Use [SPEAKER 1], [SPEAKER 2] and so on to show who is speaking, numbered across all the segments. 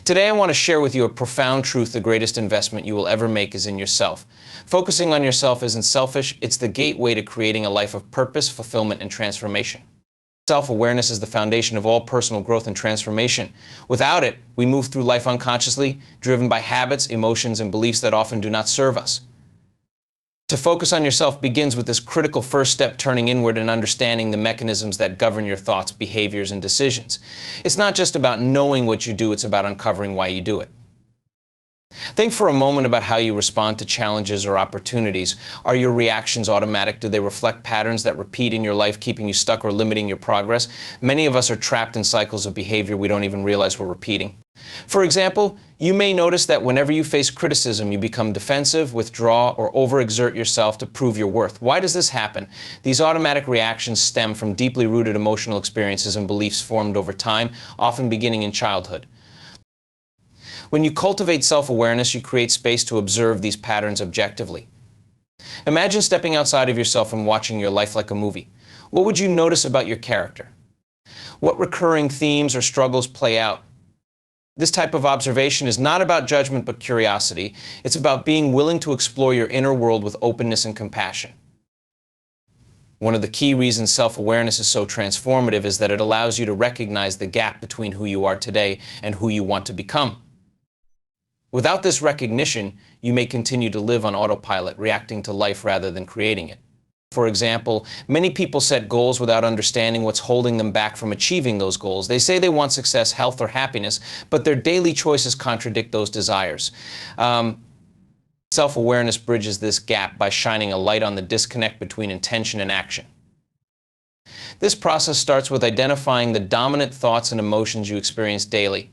[SPEAKER 1] Today I want to share with you a profound truth: the greatest investment you will ever make is in yourself. Focusing on yourself isn't selfish, it's the gateway to creating a life of purpose, fulfillment, and transformation. Self-awareness is the foundation of all personal growth and transformation. Without it, we move through life unconsciously, driven by habits, emotions, and beliefs that often do not serve us. To focus on yourself begins with this critical first step: turning inward and understanding the mechanisms that govern your thoughts, behaviors, and decisions. It's not just about knowing what you do, it's about uncovering why you do it. Think for a moment about how you respond to challenges or opportunities. Are your reactions automatic? Do they reflect patterns that repeat in your life, keeping you stuck or limiting your progress? Many of us are trapped in cycles of behavior we don't even realize we're repeating. For example, you may notice that whenever you face criticism, you become defensive, withdraw, or overexert yourself to prove your worth. Why does this happen? These automatic reactions stem from deeply rooted emotional experiences and beliefs formed over time, often beginning in childhood. When you cultivate self-awareness, you create space to observe these patterns objectively. Imagine stepping outside of yourself and watching your life like a movie. What would you notice about your character? What recurring themes or struggles play out? This type of observation is not about judgment but curiosity. It's about being willing to explore your inner world with openness and compassion. One of the key reasons self-awareness is so transformative is that it allows you to recognize the gap between who you are today and who you want to become. Without this recognition, you may continue to live on autopilot, reacting to life rather than creating it. For example, many people set goals without understanding what's holding them back from achieving those goals. They say they want success, health, or happiness, but their daily choices contradict those desires. Self-awareness bridges this gap by shining a light on the disconnect between intention and action. This process starts with identifying the dominant thoughts and emotions you experience daily.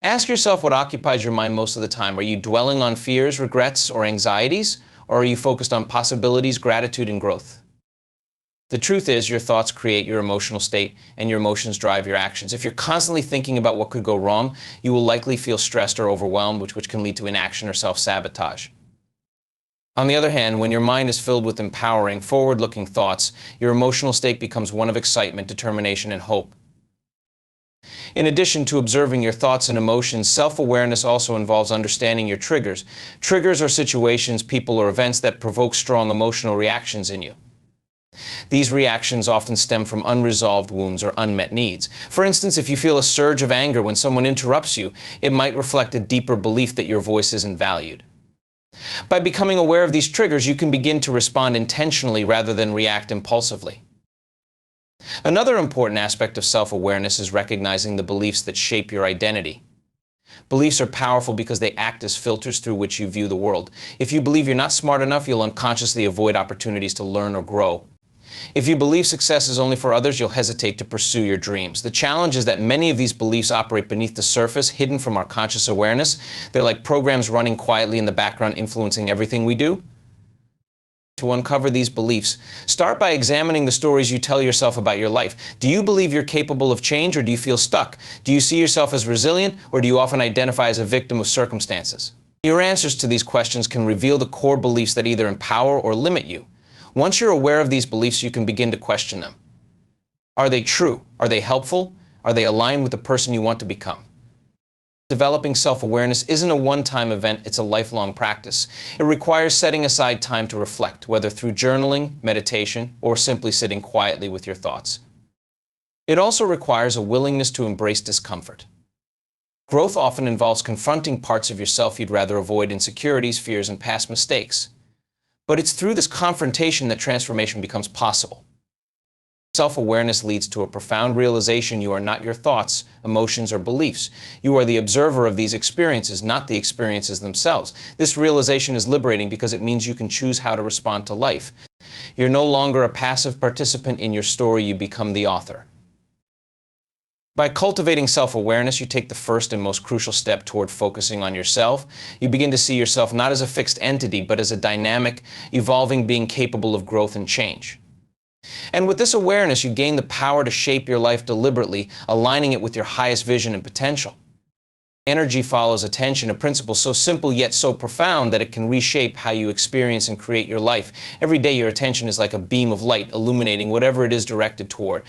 [SPEAKER 1] Ask yourself what occupies your mind most of the time. Are you dwelling on fears, regrets, or anxieties? Or are you focused on possibilities, gratitude, and growth? The truth is, your thoughts create your emotional state, and your emotions drive your actions. If you're constantly thinking about what could go wrong, you will likely feel stressed or overwhelmed, which can lead to inaction or self-sabotage. On the other hand, when your mind is filled with empowering, forward-looking thoughts, your emotional state becomes one of excitement, determination, and hope. In addition to observing your thoughts and emotions, self-awareness also involves understanding your triggers. Triggers are situations, people, or events that provoke strong emotional reactions in you. These reactions often stem from unresolved wounds or unmet needs. For instance, if you feel a surge of anger when someone interrupts you, it might reflect a deeper belief that your voice isn't valued. By becoming aware of these triggers, you can begin to respond intentionally rather than react impulsively. Another important aspect of self-awareness is recognizing the beliefs that shape your identity. Beliefs are powerful because they act as filters through which you view the world. If you believe you're not smart enough, you'll unconsciously avoid opportunities to learn or grow. If you believe success is only for others, you'll hesitate to pursue your dreams. The challenge is that many of these beliefs operate beneath the surface, hidden from our conscious awareness. They're like programs running quietly in the background, influencing everything we do. To uncover these beliefs, start by examining the stories you tell yourself about your life. Do you believe you're capable of change, or do you feel stuck? Do you see yourself as resilient, or do you often identify as a victim of circumstances? Your answers to these questions can reveal the core beliefs that either empower or limit you. Once you're aware of these beliefs, you can begin to question them. Are they true? Are they helpful? Are they aligned with the person you want to become? Developing self-awareness isn't a one-time event, it's a lifelong practice. It requires setting aside time to reflect, whether through journaling, meditation, or simply sitting quietly with your thoughts. It also requires a willingness to embrace discomfort. Growth often involves confronting parts of yourself you'd rather avoid: insecurities, fears, and past mistakes. But it's through this confrontation that transformation becomes possible. Self-awareness leads to a profound realization: you are not your thoughts, emotions, or beliefs. You are the observer of these experiences, not the experiences themselves. This realization is liberating because it means you can choose how to respond to life. You're no longer a passive participant in your story, you become the author. By cultivating self-awareness, you take the first and most crucial step toward focusing on yourself. You begin to see yourself not as a fixed entity, but as a dynamic, evolving being capable of growth and change. And with this awareness, you gain the power to shape your life deliberately, aligning it with your highest vision and potential. Energy follows attention, a principle so simple yet so profound that it can reshape how you experience and create your life. Every day, your attention is like a beam of light illuminating whatever it is directed toward.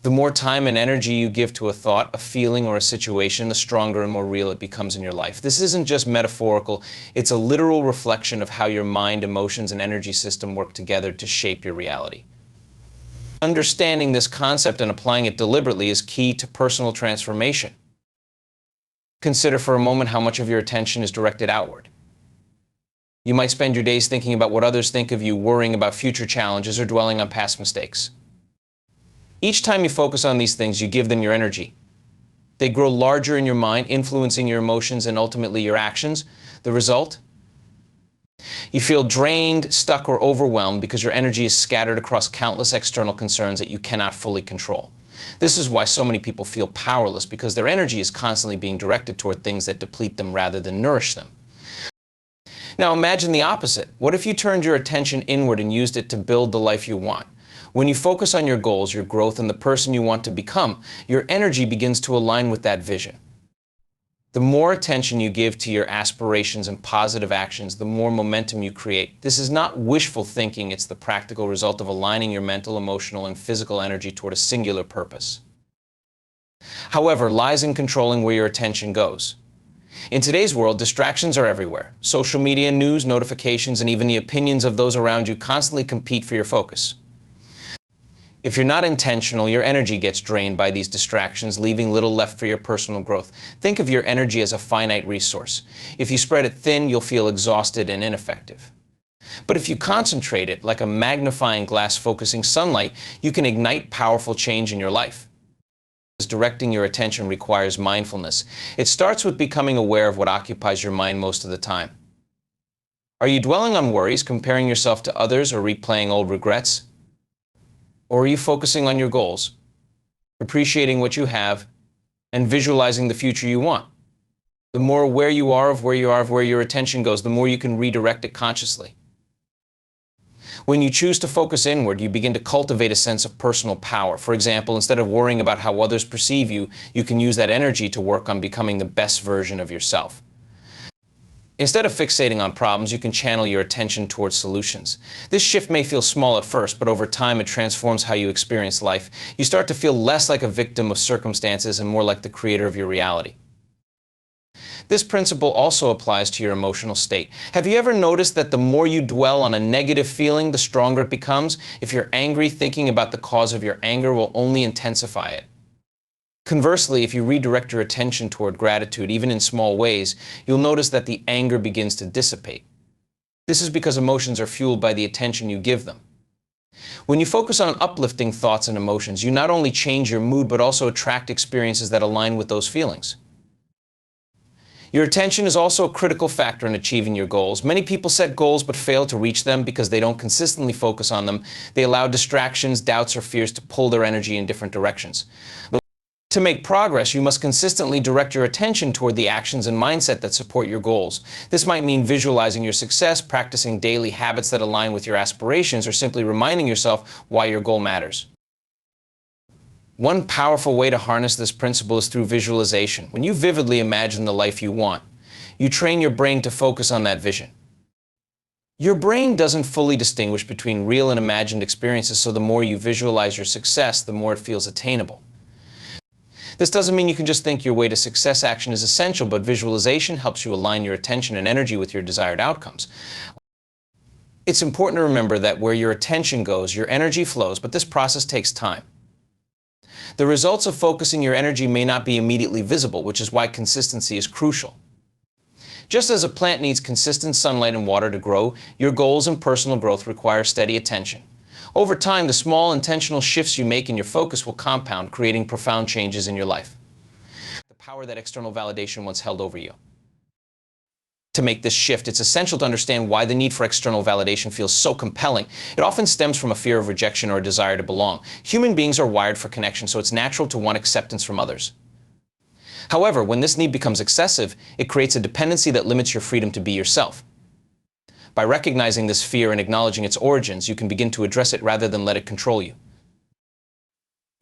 [SPEAKER 1] The more time and energy you give to a thought, a feeling, or a situation, the stronger and more real it becomes in your life. This isn't just metaphorical, it's a literal reflection of how your mind, emotions, and energy system work together to shape your reality. Understanding this concept and applying it deliberately is key to personal transformation. Consider for a moment how much of your attention is directed outward. You might spend your days thinking about what others think of you, worrying about future challenges, or dwelling on past mistakes. Each time you focus on these things, you give them your energy. They grow larger in your mind, influencing your emotions and ultimately your actions. The result? You feel drained, stuck, or overwhelmed because your energy is scattered across countless external concerns that you cannot fully control. This is why so many people feel powerless, because their energy is constantly being directed toward things that deplete them rather than nourish them. Now imagine the opposite. What if you turned your attention inward and used it to build the life you want? When you focus on your goals, your growth, and the person you want to become, your energy begins to align with that vision. The more attention you give to your aspirations and positive actions, the more momentum you create. This is not wishful thinking, it's the practical result of aligning your mental, emotional, and physical energy toward a singular purpose. However, lies in controlling where your attention goes. In today's world, distractions are everywhere. Social media, news, notifications, and even the opinions of those around you constantly compete for your focus. If you're not intentional, your energy gets drained by these distractions, leaving little left for your personal growth. Think of your energy as a finite resource. If you spread it thin, you'll feel exhausted and ineffective. But if you concentrate it, like a magnifying glass focusing sunlight, you can ignite powerful change in your life. Directing your attention requires mindfulness. It starts with becoming aware of what occupies your mind most of the time. Are you dwelling on worries, comparing yourself to others, or replaying old regrets? Or are you focusing on your goals, appreciating what you have, and visualizing the future you want? The more aware you are of where your attention goes, the more you can redirect it consciously. When you choose to focus inward, you begin to cultivate a sense of personal power. For example, instead of worrying about how others perceive you, you can use that energy to work on becoming the best version of yourself. Instead of fixating on problems, you can channel your attention towards solutions. This shift may feel small at first, but over time it transforms how you experience life. You start to feel less like a victim of circumstances and more like the creator of your reality. This principle also applies to your emotional state. Have you ever noticed that the more you dwell on a negative feeling, the stronger it becomes? If you're angry, thinking about the cause of your anger will only intensify it. Conversely, if you redirect your attention toward gratitude, even in small ways, you'll notice that the anger begins to dissipate. This is because emotions are fueled by the attention you give them. When you focus on uplifting thoughts and emotions, you not only change your mood, but also attract experiences that align with those feelings. Your attention is also a critical factor in achieving your goals. Many people set goals but fail to reach them because they don't consistently focus on them. They allow distractions, doubts, or fears to pull their energy in different directions. To make progress, you must consistently direct your attention toward the actions and mindset that support your goals. This might mean visualizing your success, practicing daily habits that align with your aspirations, or simply reminding yourself why your goal matters. One powerful way to harness this principle is through visualization. When you vividly imagine the life you want, you train your brain to focus on that vision. Your brain doesn't fully distinguish between real and imagined experiences, so the more you visualize your success, the more it feels attainable. This doesn't mean you can just think your way to success. Action is essential, but visualization helps you align your attention and energy with your desired outcomes. It's important to remember that where your attention goes, your energy flows, but this process takes time. The results of focusing your energy may not be immediately visible, which is why consistency is crucial. Just as a plant needs consistent sunlight and water to grow, your goals and personal growth require steady attention. Over time, the small intentional shifts you make in your focus will compound, creating profound changes in your life. The power that external validation once held over you. To make this shift, it's essential to understand why the need for external validation feels so compelling. It often stems from a fear of rejection or a desire to belong. Human beings are wired for connection, so it's natural to want acceptance from others. However, when this need becomes excessive, it creates a dependency that limits your freedom to be yourself. By recognizing this fear and acknowledging its origins, you can begin to address it rather than let it control you.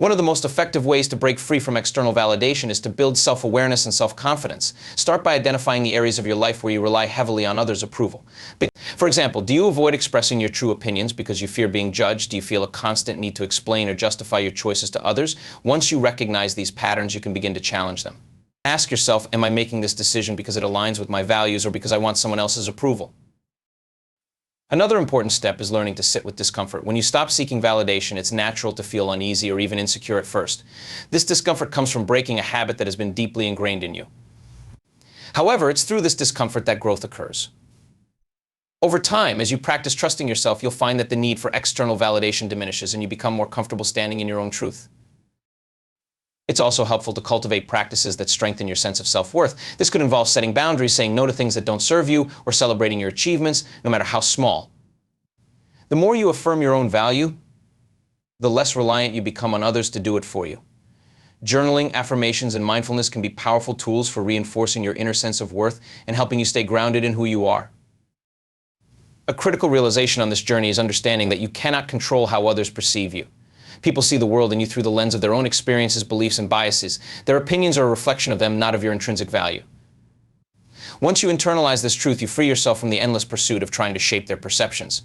[SPEAKER 1] One of the most effective ways to break free from external validation is to build self-awareness and self-confidence. Start by identifying the areas of your life where you rely heavily on others' approval. For example, do you avoid expressing your true opinions because you fear being judged? Do you feel a constant need to explain or justify your choices to others? Once you recognize these patterns, you can begin to challenge them. Ask yourself, am I making this decision because it aligns with my values or because I want someone else's approval? Another important step is learning to sit with discomfort. When you stop seeking validation, it's natural to feel uneasy or even insecure at first. This discomfort comes from breaking a habit that has been deeply ingrained in you. However, it's through this discomfort that growth occurs. Over time, as you practice trusting yourself, you'll find that the need for external validation diminishes and you become more comfortable standing in your own truth. It's also helpful to cultivate practices that strengthen your sense of self-worth. This could involve setting boundaries, saying no to things that don't serve you, or celebrating your achievements, no matter how small. The more you affirm your own value, the less reliant you become on others to do it for you. Journaling, affirmations, and mindfulness can be powerful tools for reinforcing your inner sense of worth and helping you stay grounded in who you are. A critical realization on this journey is understanding that you cannot control how others perceive you. People see the world in you through the lens of their own experiences, beliefs, and biases. Their opinions are a reflection of them, not of your intrinsic value. Once you internalize this truth, you free yourself from the endless pursuit of trying to shape their perceptions.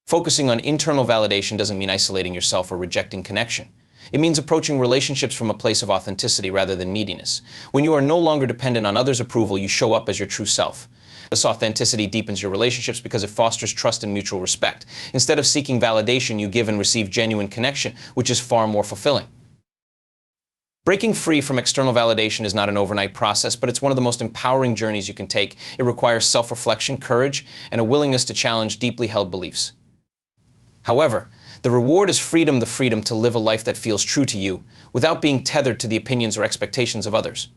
[SPEAKER 1] Focusing on internal validation doesn't mean isolating yourself or rejecting connection. It means approaching relationships from a place of authenticity rather than neediness. When you are no longer dependent on others' approval, you show up as your true self. This authenticity deepens your relationships because it fosters trust and mutual respect. Instead of seeking validation, you give and receive genuine connection, which is far more fulfilling. Breaking free from external validation is not an overnight process, but it's one of the most empowering journeys you can take. It requires self-reflection, courage, and a willingness to challenge deeply held beliefs. However, the reward is freedom, the freedom to live a life that feels true to you, without being tethered to the opinions or expectations of others.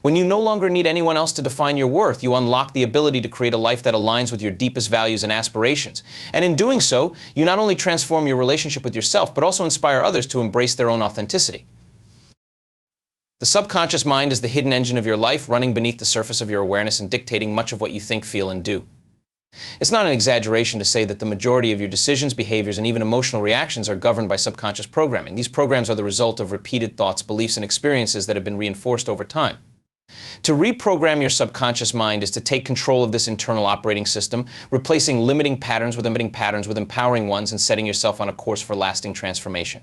[SPEAKER 1] When you no longer need anyone else to define your worth, you unlock the ability to create a life that aligns with your deepest values and aspirations. And in doing so, you not only transform your relationship with yourself, but also inspire others to embrace their own authenticity. The subconscious mind is the hidden engine of your life, running beneath the surface of your awareness and dictating much of what you think, feel, and do. It's not an exaggeration to say that the majority of your decisions, behaviors, and even emotional reactions are governed by subconscious programming. These programs are the result of repeated thoughts, beliefs, and experiences that have been reinforced over time. To reprogram your subconscious mind is to take control of this internal operating system, replacing limiting patterns with empowering ones, and setting yourself on a course for lasting transformation.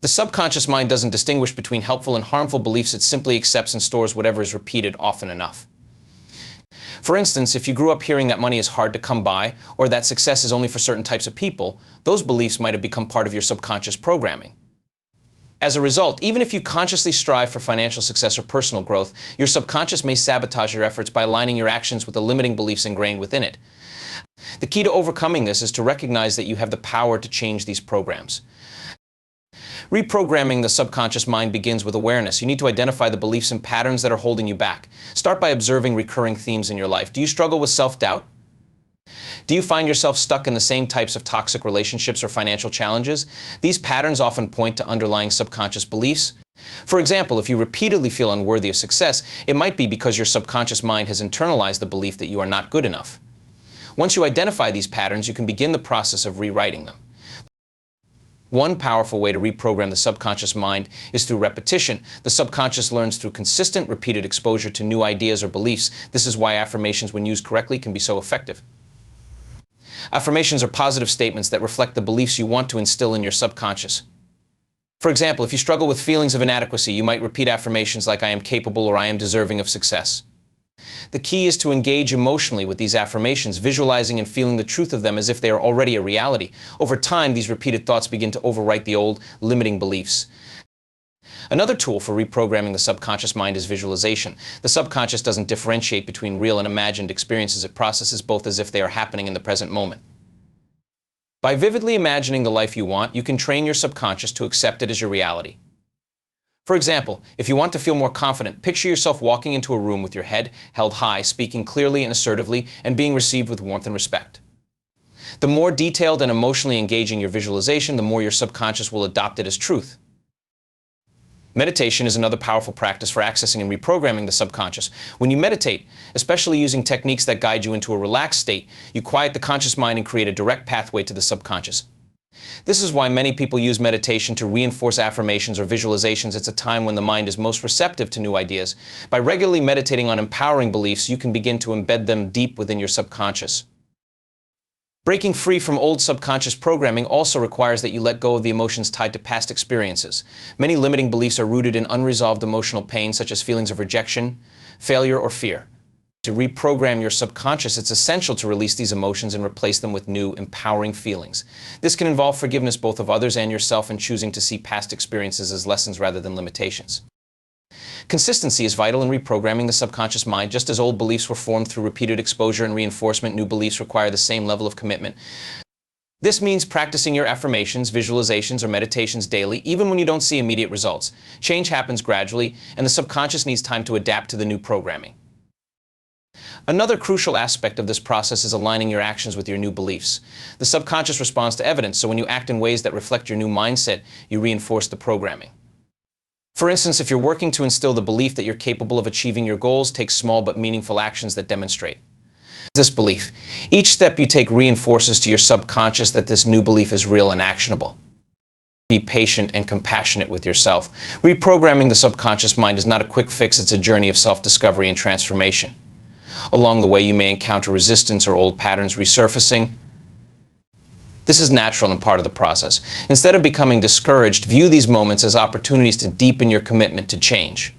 [SPEAKER 1] The subconscious mind doesn't distinguish between helpful and harmful beliefs. It simply accepts and stores whatever is repeated often enough. For instance, if you grew up hearing that money is hard to come by, or that success is only for certain types of people, those beliefs might have become part of your subconscious programming. As a result, even if you consciously strive for financial success or personal growth, your subconscious may sabotage your efforts by aligning your actions with the limiting beliefs ingrained within it. The key to overcoming this is to recognize that you have the power to change these programs. Reprogramming the subconscious mind begins with awareness. You need to identify the beliefs and patterns that are holding you back. Start by observing recurring themes in your life. Do you struggle with self-doubt? Do you find yourself stuck in the same types of toxic relationships or financial challenges? These patterns often point to underlying subconscious beliefs. For example, if you repeatedly feel unworthy of success, it might be because your subconscious mind has internalized the belief that you are not good enough. Once you identify these patterns, you can begin the process of rewriting them. One powerful way to reprogram the subconscious mind is through repetition. The subconscious learns through consistent, repeated exposure to new ideas or beliefs. This is why affirmations, when used correctly, can be so effective. Affirmations are positive statements that reflect the beliefs you want to instill in your subconscious. For example, if you struggle with feelings of inadequacy, you might repeat affirmations like "I am capable" or "I am deserving of success." The key is to engage emotionally with these affirmations, visualizing and feeling the truth of them as if they are already a reality. Over time, these repeated thoughts begin to overwrite the old, limiting beliefs. Another tool for reprogramming the subconscious mind is visualization. The subconscious doesn't differentiate between real and imagined experiences. It processes both as if they are happening in the present moment. By vividly imagining the life you want, you can train your subconscious to accept it as your reality. For example, if you want to feel more confident, picture yourself walking into a room with your head held high, speaking clearly and assertively, and being received with warmth and respect. The more detailed and emotionally engaging your visualization, the more your subconscious will adopt it as truth. Meditation is another powerful practice for accessing and reprogramming the subconscious. When you meditate, especially using techniques that guide you into a relaxed state, you quiet the conscious mind and create a direct pathway to the subconscious. This is why many people use meditation to reinforce affirmations or visualizations. It's a time when the mind is most receptive to new ideas. By regularly meditating on empowering beliefs, you can begin to embed them deep within your subconscious. Breaking free from old subconscious programming also requires that you let go of the emotions tied to past experiences. Many limiting beliefs are rooted in unresolved emotional pain, such as feelings of rejection, failure, or fear. To reprogram your subconscious, it's essential to release these emotions and replace them with new, empowering feelings. This can involve forgiveness both of others and yourself, and choosing to see past experiences as lessons rather than limitations. Consistency is vital in reprogramming the subconscious mind. Just as old beliefs were formed through repeated exposure and reinforcement, new beliefs require the same level of commitment. This means practicing your affirmations, visualizations, or meditations daily, even when you don't see immediate results. Change happens gradually, and the subconscious needs time to adapt to the new programming. Another crucial aspect of this process is aligning your actions with your new beliefs. The subconscious responds to evidence, so when you act in ways that reflect your new mindset, you reinforce the programming. For instance, if you're working to instill the belief that you're capable of achieving your goals, take small but meaningful actions that demonstrate this belief. Each step you take reinforces to your subconscious that this new belief is real and actionable. Be patient and compassionate with yourself. Reprogramming the subconscious mind is not a quick fix, it's a journey of self-discovery and transformation. Along the way, you may encounter resistance or old patterns resurfacing. This is natural and part of the process. Instead of becoming discouraged, view these moments as opportunities to deepen your commitment to change.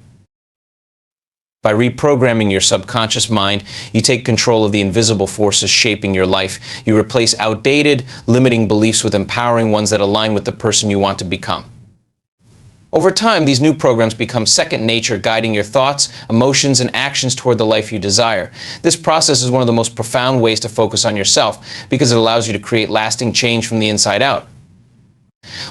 [SPEAKER 1] By reprogramming your subconscious mind, you take control of the invisible forces shaping your life. You replace outdated, limiting beliefs with empowering ones that align with the person you want to become. Over time, these new programs become second nature, guiding your thoughts, emotions, and actions toward the life you desire. This process is one of the most profound ways to focus on yourself, because it allows you to create lasting change from the inside out.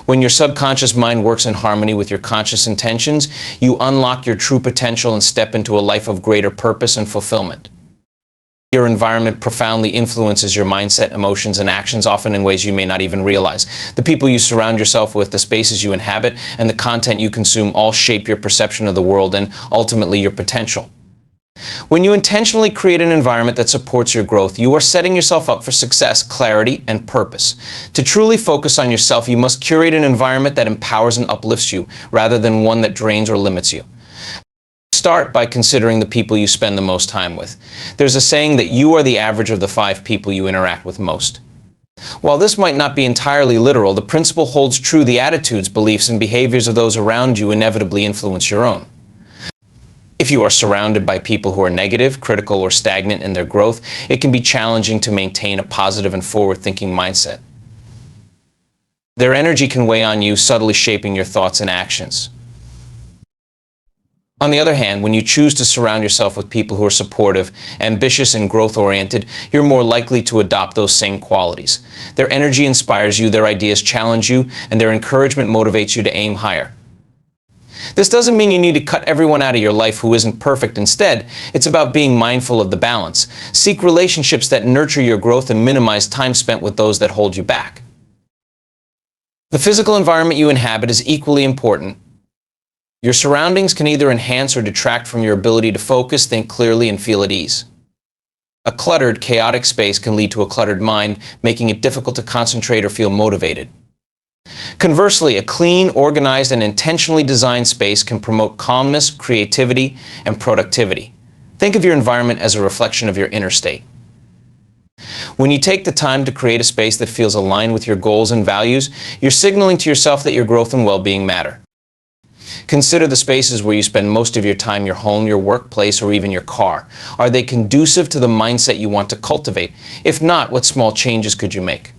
[SPEAKER 1] When your subconscious mind works in harmony with your conscious intentions, you unlock your true potential and step into a life of greater purpose and fulfillment. Your environment profoundly influences your mindset, emotions, and actions, often in ways you may not even realize. The people you surround yourself with, the spaces you inhabit, and the content you consume all shape your perception of the world and ultimately your potential. When you intentionally create an environment that supports your growth, you are setting yourself up for success, clarity, and purpose. To truly focus on yourself, you must curate an environment that empowers and uplifts you, rather than one that drains or limits you. Start by considering the people you spend the most time with. There's a saying that you are the average of the 5 people you interact with most. While this might not be entirely literal, the principle holds true. The attitudes, beliefs, and behaviors of those around you inevitably influence your own. If you are surrounded by people who are negative, critical, or stagnant in their growth, it can be challenging to maintain a positive and forward-thinking mindset. Their energy can weigh on you, subtly shaping your thoughts and actions. On the other hand, when you choose to surround yourself with people who are supportive, ambitious, and growth-oriented, you're more likely to adopt those same qualities. Their energy inspires you, their ideas challenge you, and their encouragement motivates you to aim higher. This doesn't mean you need to cut everyone out of your life who isn't perfect. Instead, it's about being mindful of the balance. Seek relationships that nurture your growth and minimize time spent with those that hold you back. The physical environment you inhabit is equally important. Your surroundings can either enhance or detract from your ability to focus, think clearly, and feel at ease. A cluttered, chaotic space can lead to a cluttered mind, making it difficult to concentrate or feel motivated. Conversely, a clean, organized, and intentionally designed space can promote calmness, creativity, and productivity. Think of your environment as a reflection of your inner state. When you take the time to create a space that feels aligned with your goals and values, you're signaling to yourself that your growth and well-being matter. Consider the spaces where you spend most of your time, your home, your workplace, or even your car. Are they conducive to the mindset you want to cultivate? If not, what small changes could you make?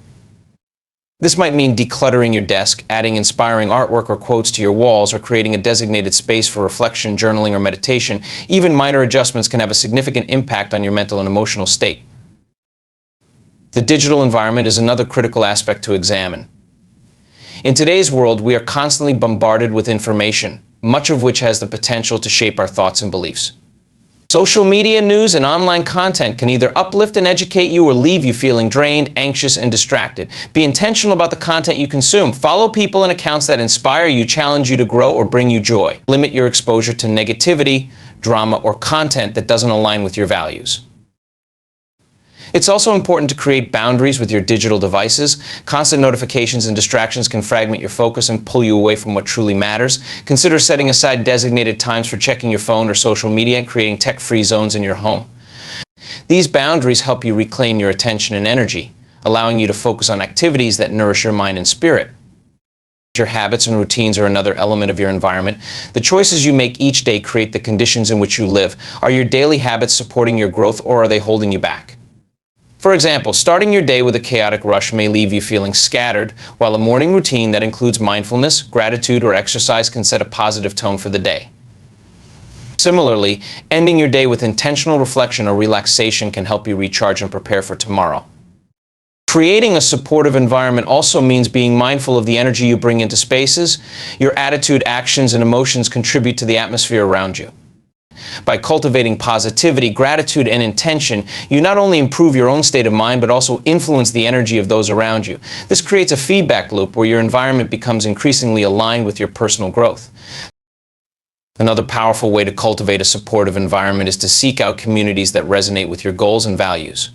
[SPEAKER 1] This might mean decluttering your desk, adding inspiring artwork or quotes to your walls, or creating a designated space for reflection, journaling, or meditation. Even minor adjustments can have a significant impact on your mental and emotional state. The digital environment is another critical aspect to examine. In today's world, we are constantly bombarded with information, much of which has the potential to shape our thoughts and beliefs. Social media, news, and online content can either uplift and educate you or leave you feeling drained, anxious, and distracted. Be intentional about the content you consume. Follow people and accounts that inspire you, challenge you to grow, or bring you joy. Limit your exposure to negativity, drama, or content that doesn't align with your values. It's also important to create boundaries with your digital devices. Constant notifications and distractions can fragment your focus and pull you away from what truly matters. Consider setting aside designated times for checking your phone or social media and creating tech-free zones in your home. These boundaries help you reclaim your attention and energy, allowing you to focus on activities that nourish your mind and spirit. Your habits and routines are another element of your environment. The choices you make each day create the conditions in which you live. Are your daily habits supporting your growth, or are they holding you back? For example, starting your day with a chaotic rush may leave you feeling scattered, while a morning routine that includes mindfulness, gratitude, or exercise can set a positive tone for the day. Similarly, ending your day with intentional reflection or relaxation can help you recharge and prepare for tomorrow. Creating a supportive environment also means being mindful of the energy you bring into spaces. Your attitude, actions, and emotions contribute to the atmosphere around you. By cultivating positivity, gratitude, and intention, you not only improve your own state of mind, but also influence the energy of those around you. This creates a feedback loop where your environment becomes increasingly aligned with your personal growth. Another powerful way to cultivate a supportive environment is to seek out communities that resonate with your goals and values.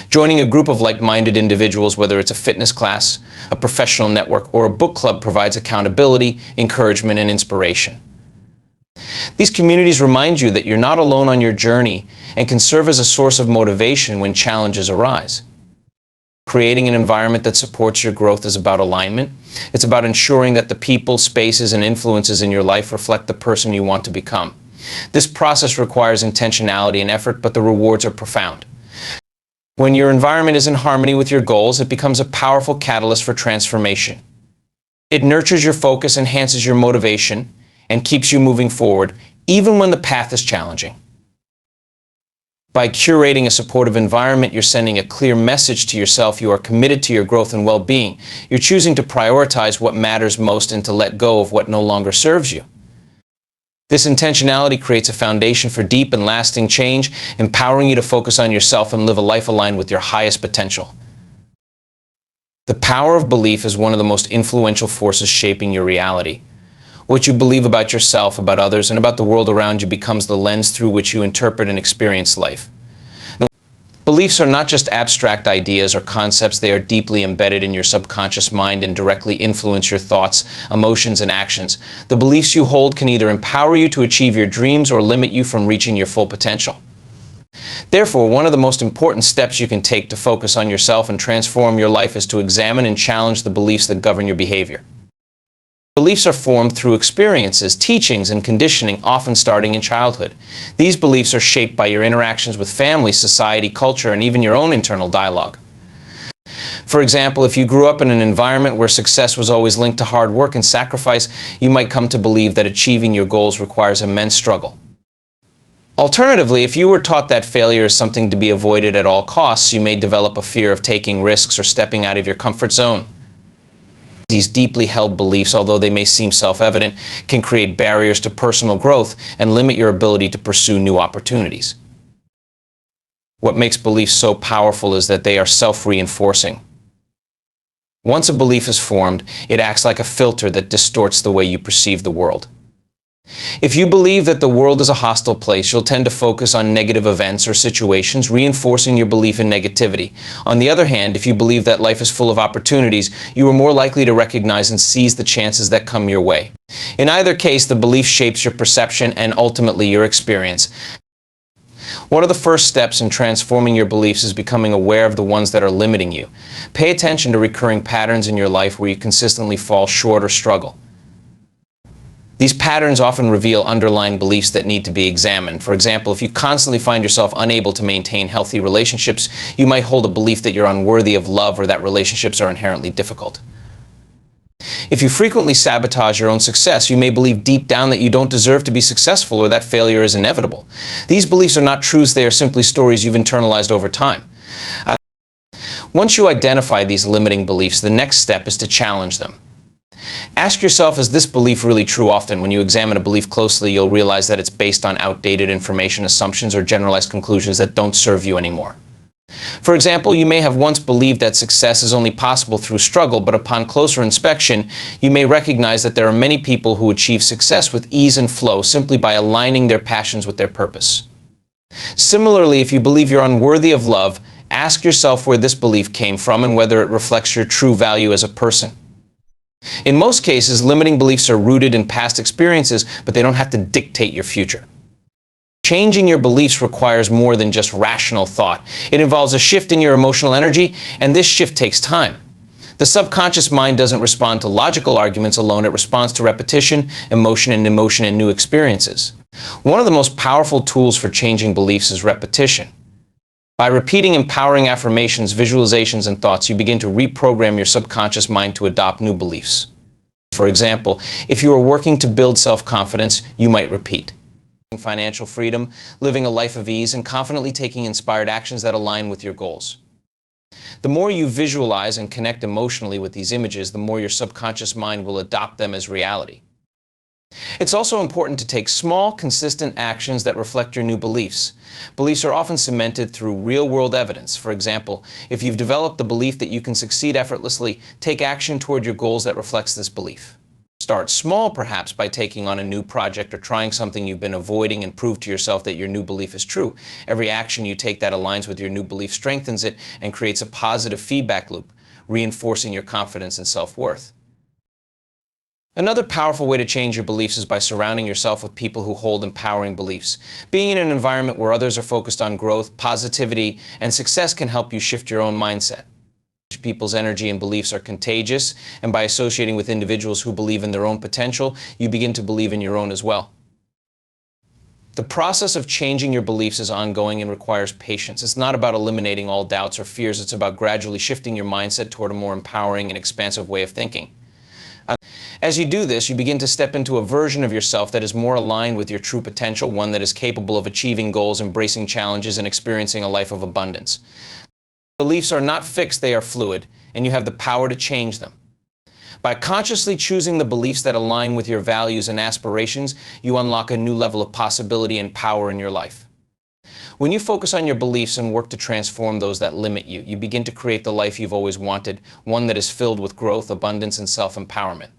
[SPEAKER 1] Joining a group of like-minded individuals, whether it's a fitness class, a professional network, or a book club, provides accountability, encouragement, and inspiration. These communities remind you that you're not alone on your journey and can serve as a source of motivation when challenges arise. Creating an environment that supports your growth is about alignment. It's about ensuring that the people, spaces, and influences in your life reflect the person you want to become. This process requires intentionality and effort, but the rewards are profound. When your environment is in harmony with your goals, it becomes a powerful catalyst for transformation. It nurtures your focus, enhances your motivation, and keeps you moving forward, even when the path is challenging. By curating a supportive environment, you're sending a clear message to yourself. You are committed to your growth and well-being. You're choosing to prioritize what matters most and to let go of what no longer serves you. This intentionality creates a foundation for deep and lasting change, empowering you to focus on yourself and live a life aligned with your highest potential. The power of belief is one of the most influential forces shaping your reality. What you believe about yourself, about others, and about the world around you becomes the lens through which you interpret and experience life. Beliefs are not just abstract ideas or concepts. They are deeply embedded in your subconscious mind and directly influence your thoughts, emotions, and actions. The beliefs you hold can either empower you to achieve your dreams or limit you from reaching your full potential. Therefore, one of the most important steps you can take to focus on yourself and transform your life is to examine and challenge the beliefs that govern your behavior. Beliefs are formed through experiences, teachings, and conditioning, often starting in childhood. These beliefs are shaped by your interactions with family, society, culture, and even your own internal dialogue. For example, if you grew up in an environment where success was always linked to hard work and sacrifice, you might come to believe that achieving your goals requires immense struggle. Alternatively, if you were taught that failure is something to be avoided at all costs, you may develop a fear of taking risks or stepping out of your comfort zone. These deeply held beliefs, although they may seem self-evident, can create barriers to personal growth and limit your ability to pursue new opportunities. What makes beliefs so powerful is that they are self-reinforcing. Once a belief is formed, it acts like a filter that distorts the way you perceive the world. If you believe that the world is a hostile place, you'll tend to focus on negative events or situations, reinforcing your belief in negativity. On the other hand, if you believe that life is full of opportunities, you are more likely to recognize and seize the chances that come your way. In either case, the belief shapes your perception and ultimately your experience. One of the first steps in transforming your beliefs is becoming aware of the ones that are limiting you. Pay attention to recurring patterns in your life where you consistently fall short or struggle. These patterns often reveal underlying beliefs that need to be examined. For example, if you constantly find yourself unable to maintain healthy relationships, you might hold a belief that you're unworthy of love or that relationships are inherently difficult. If you frequently sabotage your own success, you may believe deep down that you don't deserve to be successful or that failure is inevitable. These beliefs are not truths, they are simply stories you've internalized over time. Once you identify these limiting beliefs, the next step is to challenge them. Ask yourself, is this belief really true? Often, when you examine a belief closely, you'll realize that it's based on outdated information, assumptions, or generalized conclusions that don't serve you anymore. For example, you may have once believed that success is only possible through struggle, but upon closer inspection, you may recognize that there are many people who achieve success with ease and flow simply by aligning their passions with their purpose. Similarly, if you believe you're unworthy of love, Ask yourself where this belief came from and whether it reflects your true value as a person. In most cases, limiting beliefs are rooted in past experiences, but they don't have to dictate your future. Changing your beliefs requires more than just rational thought. It involves a shift in your emotional energy, and this shift takes time. The subconscious mind doesn't respond to logical arguments alone. It responds to repetition, emotion, and new experiences. One of the most powerful tools for changing beliefs is repetition. By repeating empowering affirmations, visualizations, and thoughts, you begin to reprogram your subconscious mind to adopt new beliefs. For example, if you are working to build self-confidence, you might repeat financial freedom, living a life of ease, and confidently taking inspired actions that align with your goals. The more you visualize and connect emotionally with these images, the more your subconscious mind will adopt them as reality. It's also important to take small, consistent actions that reflect your new beliefs. Beliefs are often cemented through real-world evidence. For example, if you've developed the belief that you can succeed effortlessly, take action toward your goals that reflects this belief. Start small, perhaps, by taking on a new project or trying something you've been avoiding and prove to yourself that your new belief is true. Every action you take that aligns with your new belief strengthens it and creates a positive feedback loop, reinforcing your confidence and self-worth. Another powerful way to change your beliefs is by surrounding yourself with people who hold empowering beliefs. Being in an environment where others are focused on growth, positivity, and success can help you shift your own mindset. People's energy and beliefs are contagious, and by associating with individuals who believe in their own potential, you begin to believe in your own as well. The process of changing your beliefs is ongoing and requires patience. It's not about eliminating all doubts or fears. It's about gradually shifting your mindset toward a more empowering and expansive way of thinking. As you do this, you begin to step into a version of yourself that is more aligned with your true potential, one that is capable of achieving goals, embracing challenges, and experiencing a life of abundance. Beliefs are not fixed, they are fluid, and you have the power to change them. By consciously choosing the beliefs that align with your values and aspirations, you unlock a new level of possibility and power in your life. When you focus on your beliefs and work to transform those that limit you, you begin to create the life you've always wanted, one that is filled with growth, abundance, and self-empowerment.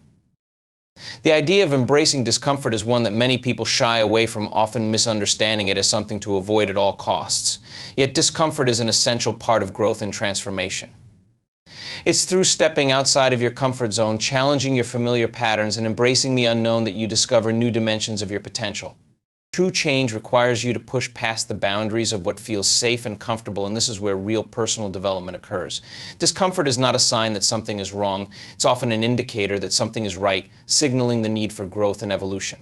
[SPEAKER 1] The idea of embracing discomfort is one that many people shy away from, often misunderstanding it as something to avoid at all costs. Yet discomfort is an essential part of growth and transformation. It's through stepping outside of your comfort zone, challenging your familiar patterns, and embracing the unknown that you discover new dimensions of your potential. True change requires you to push past the boundaries of what feels safe and comfortable, and this is where real personal development occurs. Discomfort is not a sign that something is wrong. It's often an indicator that something is right, signaling the need for growth and evolution.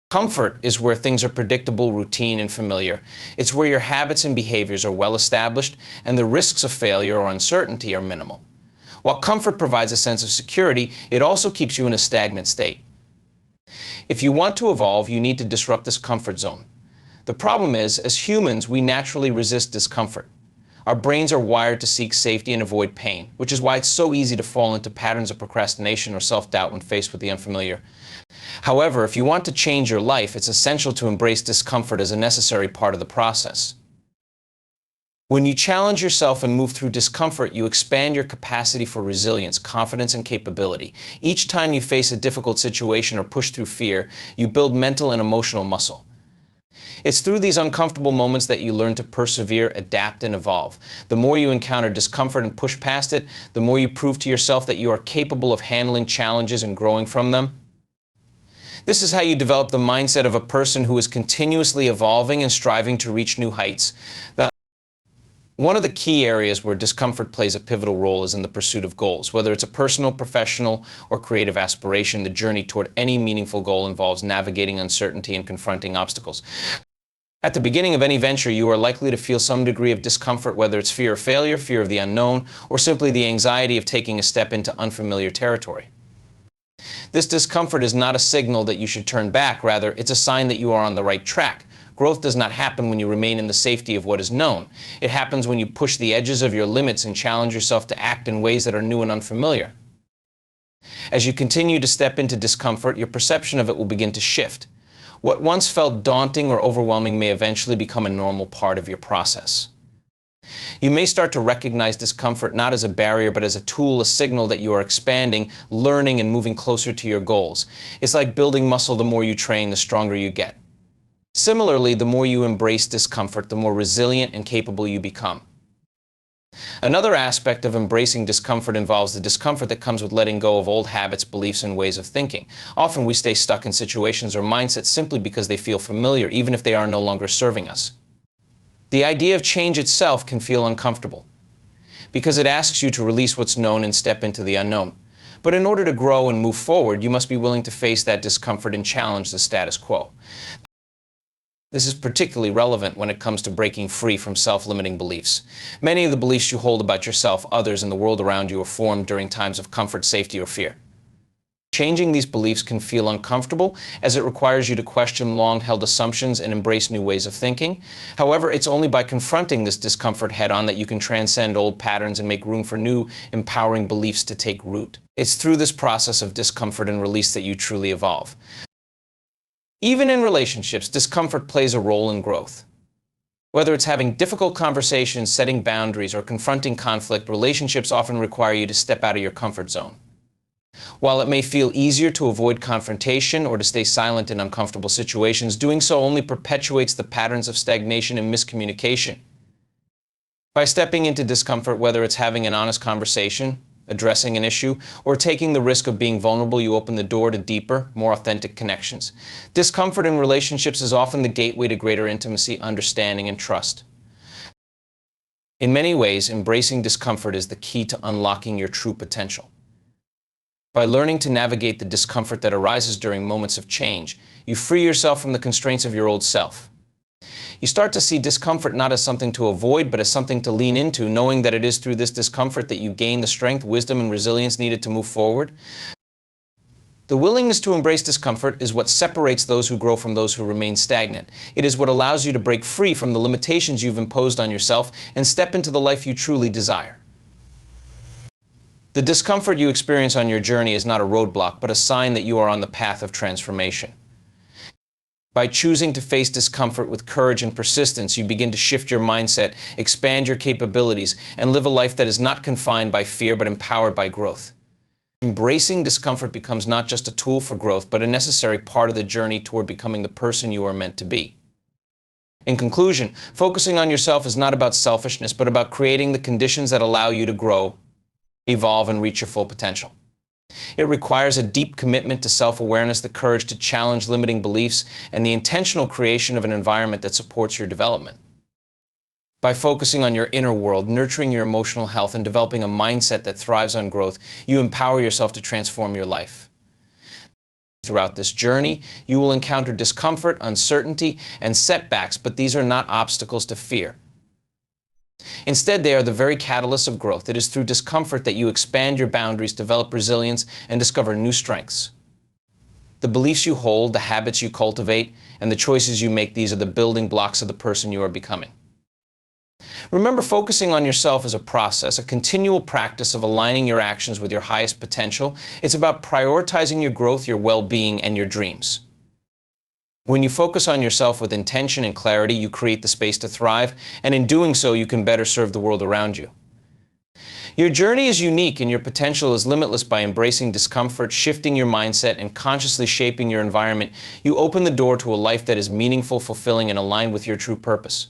[SPEAKER 1] Comfort is where things are predictable, routine, and familiar. It's where your habits and behaviors are well established, and the risks of failure or uncertainty are minimal. While comfort provides a sense of security, it also keeps you in a stagnant state. If you want to evolve, you need to disrupt this comfort zone. The problem is, as humans, we naturally resist discomfort. Our brains are wired to seek safety and avoid pain, which is why it's so easy to fall into patterns of procrastination or self-doubt when faced with the unfamiliar. However, if you want to change your life, it's essential to embrace discomfort as a necessary part of the process. When you challenge yourself and move through discomfort, you expand your capacity for resilience, confidence, and capability. Each time you face a difficult situation or push through fear, you build mental and emotional muscle. It's through these uncomfortable moments that you learn to persevere, adapt, and evolve. The more you encounter discomfort and push past it, the more you prove to yourself that you are capable of handling challenges and growing from them. This is how you develop the mindset of a person who is continuously evolving and striving to reach new heights. One of the key areas where discomfort plays a pivotal role is in the pursuit of goals. Whether it's a personal, professional, or creative aspiration, the journey toward any meaningful goal involves navigating uncertainty and confronting obstacles. At the beginning of any venture, you are likely to feel some degree of discomfort, whether it's fear of failure, fear of the unknown, or simply the anxiety of taking a step into unfamiliar territory. This discomfort is not a signal that you should turn back. Rather, it's a sign that you are on the right track. Growth does not happen when you remain in the safety of what is known. It happens when you push the edges of your limits and challenge yourself to act in ways that are new and unfamiliar. As you continue to step into discomfort, your perception of it will begin to shift. What once felt daunting or overwhelming may eventually become a normal part of your process. You may start to recognize discomfort not as a barrier, but as a tool, a signal that you are expanding, learning, and moving closer to your goals. It's like building muscle. The more you train, the stronger you get. Similarly, the more you embrace discomfort, the more resilient and capable you become. Another aspect of embracing discomfort involves the discomfort that comes with letting go of old habits, beliefs, and ways of thinking. Often we stay stuck in situations or mindsets simply because they feel familiar, even if they are no longer serving us. The idea of change itself can feel uncomfortable, because it asks you to release what's known and step into the unknown. But in order to grow and move forward, you must be willing to face that discomfort and challenge the status quo. This is particularly relevant when it comes to breaking free from self-limiting beliefs. Many of the beliefs you hold about yourself, others, and the world around you are formed during times of comfort, safety, or fear. Changing these beliefs can feel uncomfortable, as it requires you to question long-held assumptions and embrace new ways of thinking. However, it's only by confronting this discomfort head-on that you can transcend old patterns and make room for new, empowering beliefs to take root. It's through this process of discomfort and release that you truly evolve. Even in relationships, discomfort plays a role in growth. Whether it's having difficult conversations, setting boundaries, or confronting conflict, relationships often require you to step out of your comfort zone. While it may feel easier to avoid confrontation or to stay silent in uncomfortable situations, doing so only perpetuates the patterns of stagnation and miscommunication. By stepping into discomfort, whether it's having an honest conversation, addressing an issue, or taking the risk of being vulnerable, you open the door to deeper, more authentic connections. Discomfort in relationships is often the gateway to greater intimacy, understanding, and trust. In many ways, embracing discomfort is the key to unlocking your true potential. By learning to navigate the discomfort that arises during moments of change, you free yourself from the constraints of your old self. You start to see discomfort not as something to avoid, but as something to lean into, knowing that it is through this discomfort that you gain the strength, wisdom, and resilience needed to move forward. The willingness to embrace discomfort is what separates those who grow from those who remain stagnant. It is what allows you to break free from the limitations you've imposed on yourself and step into the life you truly desire. The discomfort you experience on your journey is not a roadblock, but a sign that you are on the path of transformation. By choosing to face discomfort with courage and persistence, you begin to shift your mindset, expand your capabilities, and live a life that is not confined by fear, but empowered by growth. Embracing discomfort becomes not just a tool for growth, but a necessary part of the journey toward becoming the person you are meant to be. In conclusion, focusing on yourself is not about selfishness, but about creating the conditions that allow you to grow, evolve, and reach your full potential. It requires a deep commitment to self-awareness, the courage to challenge limiting beliefs, and the intentional creation of an environment that supports your development. By focusing on your inner world, nurturing your emotional health, and developing a mindset that thrives on growth, you empower yourself to transform your life. Throughout this journey, you will encounter discomfort, uncertainty, and setbacks, but these are not obstacles to fear. Instead, they are the very catalysts of growth. It is through discomfort that you expand your boundaries, develop resilience, and discover new strengths. The beliefs you hold, the habits you cultivate, and the choices you make, these are the building blocks of the person you are becoming. Remember, focusing on yourself is a process, a continual practice of aligning your actions with your highest potential. It's about prioritizing your growth, your well-being, and your dreams. When you focus on yourself with intention and clarity, you create the space to thrive, and in doing so, you can better serve the world around you. Your journey is unique and your potential is limitless. By embracing discomfort, shifting your mindset, and consciously shaping your environment, you open the door to a life that is meaningful, fulfilling, and aligned with your true purpose.